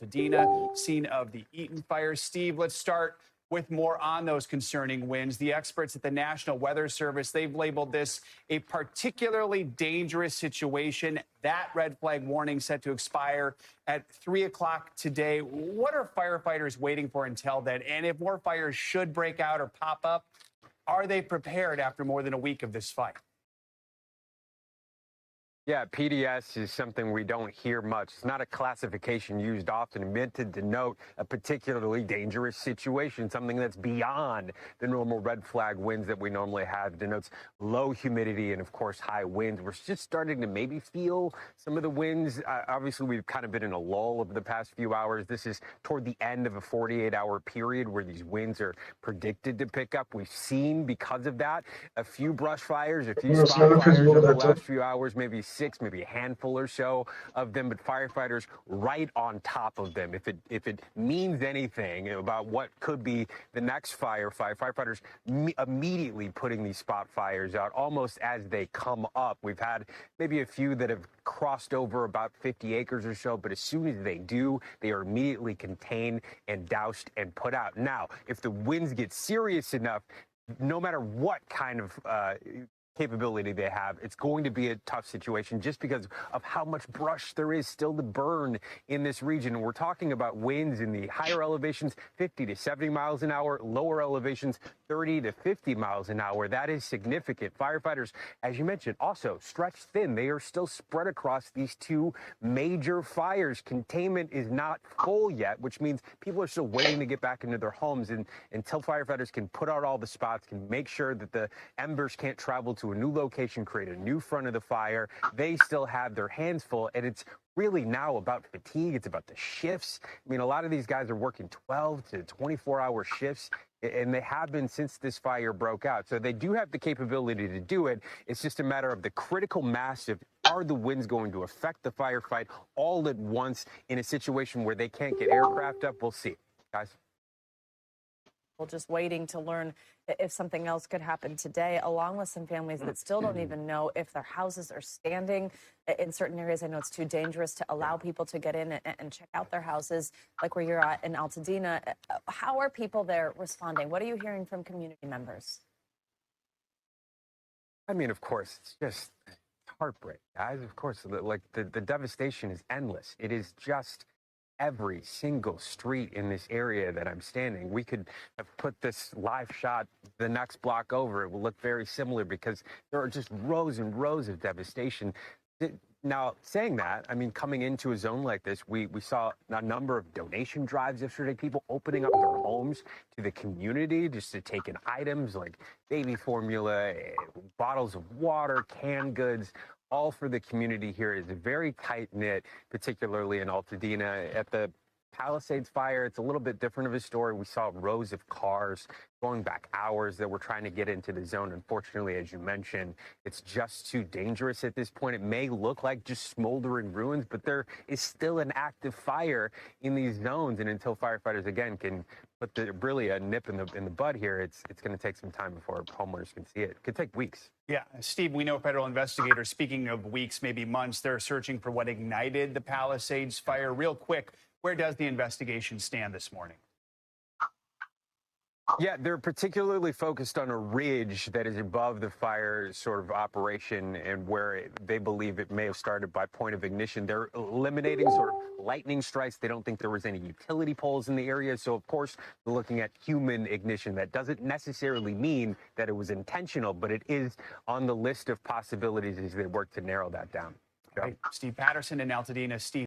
altadena, scene of the Eaton fire. Steve, let's start with more on those concerning winds. The experts at the National Weather Service, they've labeled this a particularly dangerous situation. That red flag warning set to expire at 3 o'clock today. What are firefighters waiting for until then? And if more fires should break out or pop up, are they prepared after more than a week of this fight? Yeah, PDS is something we don't hear much. It's not a classification used often, meant to denote a particularly dangerous situation, something that's beyond the normal red flag winds that we normally have. It denotes low humidity and, of course, high winds. We're just starting to maybe feel some of the winds. Obviously, we've kind of been in a lull over the past few hours. This is toward the end of a 48-hour period where these winds are predicted to pick up. We've seen, because of that, a few brush fires, a few spot fires over the last few hours, maybe six, maybe a handful or so of them, but firefighters right on top of them. If it means anything about what could be the next firefighters immediately putting these spot fires out almost as they come up. We've had maybe a few that have crossed over about 50 acres or so, but as soon as they do, they are immediately contained and doused and put out. Now, if the winds get serious enough, no matter what kind of capability they have, it's going to be a tough situation just because of how much brush there is still to burn in this region. And we're talking about winds in the higher elevations, 50 to 70 miles an hour, lower elevations, 30 to 50 miles an hour. That is significant. Firefighters, as you mentioned, also stretched thin. They are still spread across these two major fires. Containment is not full yet, which means people are still waiting to get back into their homes. And until firefighters can put out all the spots, can make sure that the embers can't travel to a new location, create a new front of the fire, they still have their hands full. And it's really now about fatigue. It's about the shifts. I mean, a lot of these guys are working 12 to 24-hour shifts, and they have been since this fire broke out. So they do have the capability to do it. It's just a matter of the critical mass of, are the winds going to affect the firefight all at once in a situation where they can't get aircraft up? We'll see, guys. Just waiting to learn if something else could happen today, along with some families that still don't even know if their houses are standing. In certain areas, I know it's too dangerous to allow people to get in and check out their houses, like where you're at in Altadena. How are people there responding? What are you hearing from community members? I mean, of course, it's just heartbreak, guys. Of course, like the devastation is endless. It is just every single street in this area that I'm standing. We could have put this live shot the next block over. It will look very similar because there are just rows and rows of devastation. Now, saying that, I mean, coming into a zone like this, we saw a number of donation drives yesterday, people opening up their homes to the community just to take in items like baby formula, bottles of water, canned goods, all for the community here. It's very tight-knit, particularly in Altadena. At the Palisades fire, it's a little bit different of a story. We saw rows of cars going back hours that were trying to get into the zone. Unfortunately, as you mentioned, it's just too dangerous at this point. It may look like just smoldering ruins, but there is still an active fire in these zones. And until firefighters, again, can put really a nip in the bud here, it's going to take some time before homeowners can see it. It could take weeks. Yeah, Steve, we know federal investigators, speaking of weeks, maybe months, they're searching for what ignited the Palisades fire. Real quick, where does the investigation stand this morning? Yeah, they're particularly focused on a ridge that is above the fire sort of operation and where they believe it may have started by point of ignition. They're eliminating sort of lightning strikes. They don't think there was any utility poles in the area. So, of course, they're looking at human ignition. That doesn't necessarily mean that it was intentional, but it is on the list of possibilities as they work to narrow that down. Right. Steve Patterson in Altadena. Steve.